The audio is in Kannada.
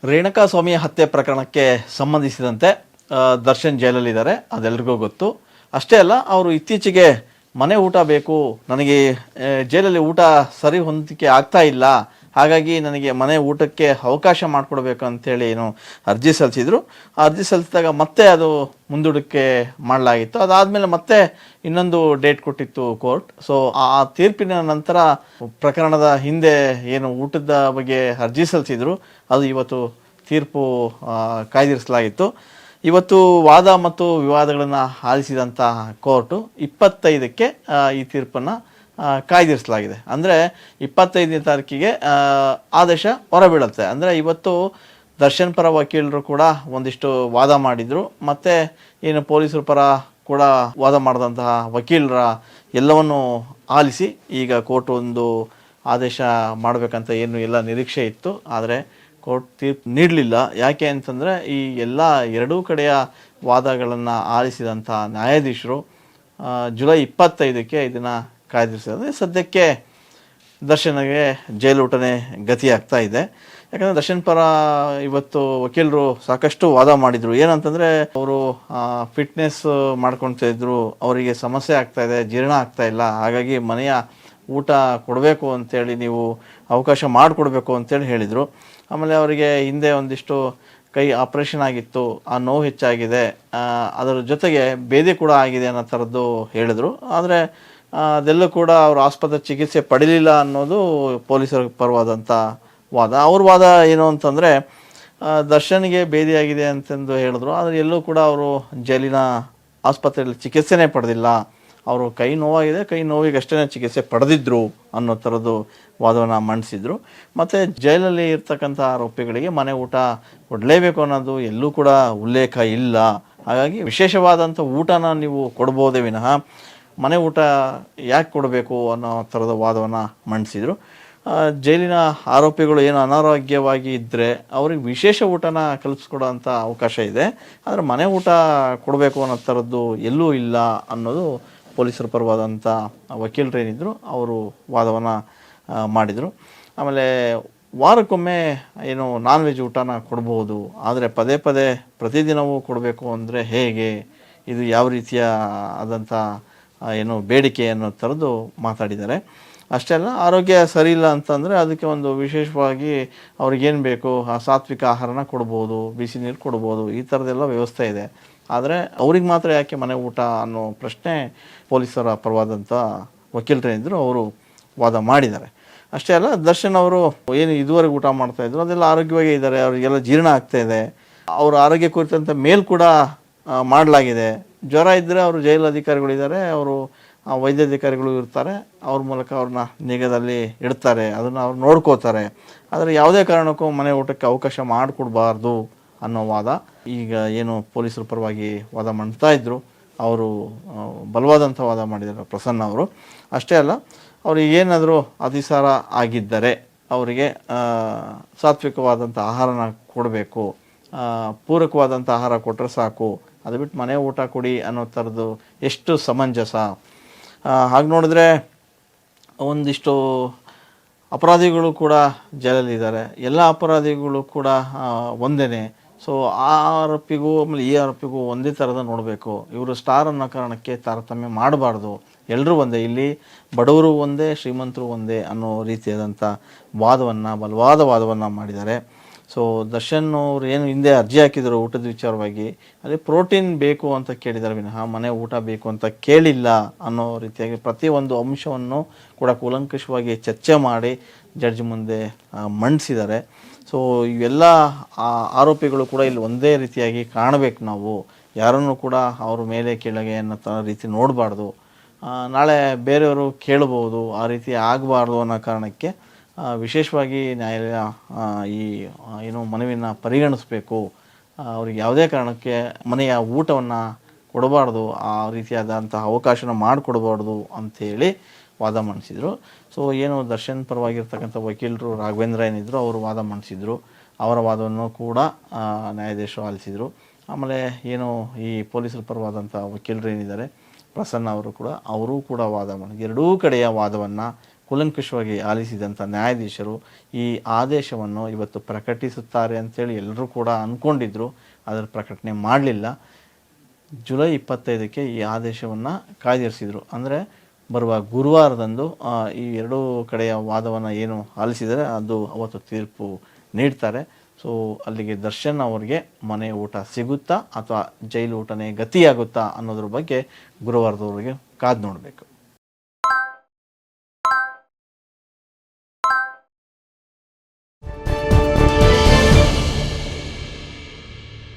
ರೇಣುಕಾಸ್ವಾಮಿ ಹತ್ಯೆ ಪ್ರಕರಣಕ್ಕೆ ಸಂಬಂಧಿಸಿದಂತೆ ದರ್ಶನ್ ಜೈಲಲ್ಲಿದ್ದಾರೆ, ಅದೆಲ್ಲರಿಗೂ ಗೊತ್ತು. ಅಷ್ಟೇ ಅಲ್ಲ, ಅವರು ಇತ್ತೀಚೆಗೆ ಮನೆ ಊಟ ಬೇಕು, ನನಗೆ ಜೈಲಲ್ಲಿ ಊಟ ಸರಿ ಹೊಂದಿಕೆ ಆಗ್ತಾ ಇಲ್ಲ, ಹಾಗಾಗಿ ನನಗೆ ಮನೆ ಊಟಕ್ಕೆ ಅವಕಾಶ ಮಾಡಿಕೊಡ್ಬೇಕು ಅಂತೇಳಿ ಏನು ಅರ್ಜಿ ಸಲ್ಲಿಸಿದ್ರು. ಆ ಅರ್ಜಿ ಸಲ್ಲಿಸಿದಾಗ ಮತ್ತೆ ಅದು ಮುಂದೂಡಿಕೆ ಮಾಡಲಾಗಿತ್ತು. ಅದಾದಮೇಲೆ ಮತ್ತೆ ಇನ್ನೊಂದು ಡೇಟ್ ಕೊಟ್ಟಿತ್ತು ಕೋರ್ಟ್. ಸೊ ಆ ತೀರ್ಪಿನ ನಂತರ ಪ್ರಕರಣದ ಹಿಂದೆ ಏನು ಊಟದ ಬಗ್ಗೆ ಅರ್ಜಿ ಸಲ್ಲಿಸಿದ್ರು, ಅದು ಇವತ್ತು ತೀರ್ಪು ಕಾಯ್ದಿರಿಸಲಾಗಿತ್ತು. ಇವತ್ತು ವಾದ ಮತ್ತು ವಿವಾದಗಳನ್ನು ಆಲಿಸಿದಂಥ ಕೋರ್ಟು 25ಕ್ಕೆ ಈ ತೀರ್ಪನ್ನು ಕಾಯ್ದಿರಿಸಲಾಗಿದೆ. ಅಂದರೆ 25ನೇ ತಾರೀಕಿಗೆ ಆದೇಶ ಹೊರಬೀಳುತ್ತೆ. ಅಂದರೆ ಇವತ್ತು ದರ್ಶನ್ ಪರ ವಕೀಲರು ಕೂಡ ಒಂದಿಷ್ಟು ವಾದ ಮಾಡಿದರು, ಮತ್ತು ಏನು ಪೊಲೀಸರ ಪರ ಕೂಡ ವಾದ ಮಾಡಿದಂತಹ ವಕೀಲರ ಎಲ್ಲವನ್ನು ಆಲಿಸಿ ಈಗ ಕೋರ್ಟ್ ಒಂದು ಆದೇಶ ಮಾಡಬೇಕಂತ ಏನು ಎಲ್ಲ ನಿರೀಕ್ಷೆ ಇತ್ತು. ಆದರೆ ಕೋರ್ಟ್ ತೀರ್ಪು ನೀಡಲಿಲ್ಲ. ಯಾಕೆ ಅಂತಂದರೆ ಈ ಎಲ್ಲ ಎರಡೂ ಕಡೆಯ ವಾದಗಳನ್ನು ಆಲಿಸಿದಂಥ ನ್ಯಾಯಾಧೀಶರು ಜುಲೈ 25ಕ್ಕೆ ಇದನ್ನು ಕಾಯ್ದಿರಿಸಿದ್ದಾರೆ. ಸದ್ಯಕ್ಕೆ ದರ್ಶನ್ಗೆ ಜೈಲೂಟನೇ ಗತಿಯಾಗ್ತಾ ಇದೆ. ಯಾಕಂದರೆ ದರ್ಶನ್ ಪರ ಇವತ್ತು ವಕೀಲರು ಸಾಕಷ್ಟು ವಾದ ಮಾಡಿದರು. ಏನಂತಂದರೆ ಅವರು ಫಿಟ್ನೆಸ್ ಮಾಡ್ಕೊಳ್ತಾ ಇದ್ರು, ಅವರಿಗೆ ಸಮಸ್ಯೆ ಆಗ್ತಾ ಇದೆ, ಜೀರ್ಣ ಆಗ್ತಾ ಇಲ್ಲ, ಹಾಗಾಗಿ ಮನೆಯ ಊಟ ಕೊಡಬೇಕು ಅಂತೇಳಿ ನೀವು ಅವಕಾಶ ಮಾಡಿಕೊಡ್ಬೇಕು ಅಂತೇಳಿ ಹೇಳಿದರು. ಆಮೇಲೆ ಅವರಿಗೆ ಹಿಂದೆ ಒಂದಿಷ್ಟು ಕೈ ಆಪ್ರೇಷನ್ ಆಗಿತ್ತು, ಆ ನೋವು ಹೆಚ್ಚಾಗಿದೆ, ಅದರ ಜೊತೆಗೆ ಬೇದಿ ಕೂಡ ಆಗಿದೆ ಅನ್ನೋ ಥರದ್ದು ಹೇಳಿದರು. ಆದರೆ ಅದೆಲ್ಲೂ ಕೂಡ ಅವರು ಆಸ್ಪತ್ರೆ ಚಿಕಿತ್ಸೆ ಪಡೀಲಿಲ್ಲ ಅನ್ನೋದು ಪೊಲೀಸರ ಪರವಾದಂಥ ವಾದ. ಅವ್ರ ವಾದ ಏನು ಅಂತಂದರೆ ದರ್ಶನ್ಗೆ ಬೇದಿಯಾಗಿದೆ ಅಂತಂದು ಹೇಳಿದ್ರು, ಆದರೆ ಎಲ್ಲೂ ಕೂಡ ಅವರು ಜೈಲಿನ ಆಸ್ಪತ್ರೆಯಲ್ಲಿ ಚಿಕಿತ್ಸೆನೇ ಪಡೆದಿಲ್ಲ, ಅವರು ಕೈ ನೋವಾಗಿದೆ, ಕೈ ನೋವಿಗೆ ಅಷ್ಟೇ ಚಿಕಿತ್ಸೆ ಪಡೆದಿದ್ರು ಅನ್ನೋ ಥರದ್ದು ವಾದವನ್ನು ಮಂಡಿಸಿದರು. ಮತ್ತು ಜೈಲಲ್ಲಿ ಇರ್ತಕ್ಕಂಥ ಆರೋಪಿಗಳಿಗೆ ಮನೆ ಊಟ ಕೊಡಲೇಬೇಕು ಅನ್ನೋದು ಎಲ್ಲೂ ಕೂಡ ಉಲ್ಲೇಖ ಇಲ್ಲ. ಹಾಗಾಗಿ ವಿಶೇಷವಾದಂಥ ಊಟನ ನೀವು ಕೊಡ್ಬೋದೇ ವಿನಃ ಮನೆ ಊಟ ಯಾಕೆ ಕೊಡಬೇಕು ಅನ್ನೋ ಥರದ ವಾದವನ್ನು ಮಂಡಿಸಿದರು. ಜೈಲಿನ ಆರೋಪಿಗಳು ಏನು ಅನಾರೋಗ್ಯವಾಗಿ ಇದ್ದರೆ ಅವ್ರಿಗೆ ವಿಶೇಷ ಊಟನ ಕಲ್ಪಿಸ್ಕೊಡೋಂಥ ಅವಕಾಶ ಇದೆ, ಆದರೆ ಮನೆ ಊಟ ಕೊಡಬೇಕು ಅನ್ನೋ ಥರದ್ದು ಎಲ್ಲೂ ಇಲ್ಲ ಅನ್ನೋದು ಪೊಲೀಸರ ಪರವಾದಂಥ ವಕೀಲರೇನಿದ್ರು ಅವರು ವಾದವನ್ನು ಮಾಡಿದರು. ಆಮೇಲೆ ವಾರಕ್ಕೊಮ್ಮೆ ಏನು ನಾನ್ ವೆಜ್ ಊಟನ ಕೊಡ್ಬೋದು, ಆದರೆ ಪದೇ ಪದೇ ಪ್ರತಿದಿನವೂ ಕೊಡಬೇಕು ಅಂದರೆ ಹೇಗೆ, ಇದು ಯಾವ ರೀತಿಯ ಆದಂಥ ಏನು ಬೇಡಿಕೆ ಅನ್ನೋ ಥರದ್ದು ಮಾತಾಡಿದ್ದಾರೆ. ಅಷ್ಟೇ ಅಲ್ಲ, ಆರೋಗ್ಯ ಸರಿ ಇಲ್ಲ ಅಂತಂದರೆ ಅದಕ್ಕೆ ಒಂದು ವಿಶೇಷವಾಗಿ ಅವ್ರಿಗೇನು ಬೇಕು ಆ ಸಾತ್ವಿಕ ಆಹಾರನ ಕೊಡ್ಬೋದು, ಬಿಸಿ ನೀರು ಕೊಡ್ಬೋದು, ಈ ಥರದ್ದೆಲ್ಲ ವ್ಯವಸ್ಥೆ ಇದೆ. ಆದರೆ ಅವ್ರಿಗೆ ಮಾತ್ರ ಯಾಕೆ ಮನೆ ಊಟ ಅನ್ನೋ ಪ್ರಶ್ನೆ ಪೊಲೀಸರ ಪರವಾದಂಥ ವಕೀಲರೇನಿದ್ರು ಅವರು ವಾದ ಮಾಡಿದ್ದಾರೆ. ಅಷ್ಟೇ ಅಲ್ಲ, ದರ್ಶನ್ ಅವರು ಏನು ಇದುವರೆಗೆ ಊಟ ಮಾಡ್ತಾಯಿದ್ರು ಅದೆಲ್ಲ ಆರೋಗ್ಯವಾಗೇ ಇದ್ದಾರೆ, ಅವರಿಗೆಲ್ಲ ಜೀರ್ಣ ಆಗ್ತಾಯಿದೆ, ಅವರ ಆರೋಗ್ಯ ಕುರಿತಂಥ ಮೇಲ್ ಕೂಡ ಮಾಡಲಾಗಿದೆ. ಜ್ವರ ಇದ್ದರೆ ಅವರು ಜೈಲು ಅಧಿಕಾರಿಗಳಿದ್ದಾರೆ, ಅವರು ವೈದ್ಯಾಧಿಕಾರಿಗಳು ಇರ್ತಾರೆ, ಅವ್ರ ಮೂಲಕ ಅವ್ರನ್ನ ನಿಗಾದಲ್ಲಿ ಇಡ್ತಾರೆ, ಅದನ್ನು ಅವ್ರು ನೋಡ್ಕೋತಾರೆ. ಆದರೆ ಯಾವುದೇ ಕಾರಣಕ್ಕೂ ಮನೆ ಊಟಕ್ಕೆ ಅವಕಾಶ ಮಾಡಿಕೊಡ್ಬಾರ್ದು ಅನ್ನೋ ವಾದ ಈಗ ಏನು ಪೊಲೀಸರ ಪರವಾಗಿ ವಾದ ಮಾಡ್ತಾ ಇದ್ದರು ಅವರು ಬಲವಾದಂಥ ವಾದ ಮಾಡಿದ್ದಾರೆ ಪ್ರಸನ್ನ ಅವರು. ಅಷ್ಟೇ ಅಲ್ಲ, ಅವ್ರಿಗೆ ಏನಾದರೂ ಅತಿಸಾರ ಆಗಿದ್ದರೆ ಅವರಿಗೆ ಸಾತ್ವಿಕವಾದಂಥ ಆಹಾರನ ಕೊಡಬೇಕು, ಪೂರಕವಾದಂಥ ಆಹಾರ ಕೊಟ್ಟರೆ ಸಾಕು, ಅದು ಬಿಟ್ಟು ಮನೆ ಊಟ ಕೊಡಿ ಅನ್ನೋ ಥರದ್ದು ಎಷ್ಟು ಸಮಂಜಸ. ಹಾಗೆ ನೋಡಿದ್ರೆ ಒಂದಿಷ್ಟು ಅಪರಾಧಿಗಳು ಕೂಡ ಜೈಲಲ್ಲಿದ್ದಾರೆ, ಎಲ್ಲ ಅಪರಾಧಿಗಳು ಕೂಡ ಒಂದೇ. ಸೊ ಆ ಆರೋಪಿಗೂ ಆಮೇಲೆ ಈ ಆರೋಪಿಗೂ ಒಂದೇ ಥರದ ನೋಡಬೇಕು. ಇವರು ಸ್ಟಾರ್ ಅನ್ನೋ ಕಾರಣಕ್ಕೆ ತಾರತಮ್ಯ ಮಾಡಬಾರ್ದು, ಎಲ್ಲರೂ ಒಂದೇ, ಇಲ್ಲಿ ಬಡವರು ಒಂದೇ, ಶ್ರೀಮಂತರು ಒಂದೇ ಅನ್ನೋ ರೀತಿಯಾದಂಥ ವಾದವನ್ನು ಬಲವಾದ ವಾದವನ್ನು ಮಾಡಿದ್ದಾರೆ. ಸೊ ದರ್ಶನ್ ಅವರು ಏನು ಹಿಂದೆ ಅರ್ಜಿ ಹಾಕಿದರು ಊಟದ ವಿಚಾರವಾಗಿ, ಅದೇ ಪ್ರೋಟೀನ್ ಬೇಕು ಅಂತ ಕೇಳಿದ್ದಾರೆ ವಿನಃ ಮನೆ ಊಟ ಬೇಕು ಅಂತ ಕೇಳಿಲ್ಲ ಅನ್ನೋ ರೀತಿಯಾಗಿ ಪ್ರತಿಯೊಂದು ಅಂಶವನ್ನು ಕೂಡ ಕೂಲಂಕಷವಾಗಿ ಚರ್ಚೆ ಮಾಡಿ ಜಡ್ಜ್ ಮುಂದೆ ಮಂಡಿಸಿದ್ದಾರೆ. ಸೊ ಇವೆಲ್ಲ ಆರೋಪಿಗಳು ಕೂಡ ಇಲ್ಲಿ ಒಂದೇ ರೀತಿಯಾಗಿ ಕಾಣಬೇಕು, ನಾವು ಯಾರನ್ನು ಕೂಡ ಅವ್ರ ಮೇಲೆ ಕೆಳಗೆ ಅನ್ನೋ ರೀತಿ ನೋಡಬಾರ್ದು, ನಾಳೆ ಬೇರೆಯವರು ಕೇಳಬಹುದು, ಆ ರೀತಿ ಆಗಬಾರ್ದು ಅನ್ನೋ ಕಾರಣಕ್ಕೆ ವಿಶೇಷವಾಗಿ ನ್ಯಾಯಾಲಯ ಈ ಏನು ಮನವಿಯನ್ನು ಪರಿಗಣಿಸಬೇಕು, ಅವ್ರಿಗೆ ಯಾವುದೇ ಕಾರಣಕ್ಕೆ ಮನೆಯ ಊಟವನ್ನು ಕೊಡಬಾರ್ದು, ಆ ರೀತಿಯಾದಂಥ ಅವಕಾಶನ ಮಾಡಿಕೊಡಬಾರ್ದು ಅಂಥೇಳಿ ವಾದ ಮಂಡಿಸಿದರು. ಸೊ ಏನು ದರ್ಶನ್ ಪರವಾಗಿರ್ತಕ್ಕಂಥ ವಕೀಲರು ರಾಘವೇಂದ್ರ ಏನಿದ್ರು ಅವರು ವಾದ ಮಂಡಿಸಿದರು, ಅವರ ವಾದವನ್ನು ಕೂಡ ನ್ಯಾಯಾಧೀಶರು ಆಲಿಸಿದರು. ಆಮೇಲೆ ಏನು ಈ ಪೊಲೀಸರ ಪರವಾದಂಥ ವಕೀಲರು ಏನಿದ್ದಾರೆ ಪ್ರಸನ್ನ ಅವರು ಕೂಡ ವಾದ ಮಾಡಿ ಎರಡೂ ಕಡೆಯ ವಾದವನ್ನು ಕೂಲಂಕಷವಾಗಿ ಆಲಿಸಿದಂಥ ನ್ಯಾಯಾಧೀಶರು ಈ ಆದೇಶವನ್ನು ಇವತ್ತು ಪ್ರಕಟಿಸುತ್ತಾರೆ ಅಂತೇಳಿ ಎಲ್ಲರೂ ಕೂಡ ಅಂದ್ಕೊಂಡಿದ್ರು. ಅದರ ಪ್ರಕಟಣೆ ಮಾಡಲಿಲ್ಲ. ಜುಲೈ 25ಕ್ಕೆ ಈ ಆದೇಶವನ್ನು ಕಾಯ್ದಿರಿಸಿದರು. ಅಂದರೆ ಬರುವ ಗುರುವಾರದಂದು ಈ ಎರಡೂ ಕಡೆಯ ವಾದವನ್ನು ಏನು ಆಲಿಸಿದರೆ ಅದು ಅವತ್ತು ತೀರ್ಪು ನೀಡ್ತಾರೆ. ಸೊ ಅಲ್ಲಿಗೆ ದರ್ಶನ್ ಅವರಿಗೆ ಮನೆ ಊಟ ಸಿಗುತ್ತಾ ಅಥವಾ ಜೈಲು ಊಟನೇ ಗತಿಯಾಗುತ್ತಾ ಅನ್ನೋದ್ರ ಬಗ್ಗೆ ಗುರುವಾರದವರೆಗೆ ಕಾದು ನೋಡಬೇಕು.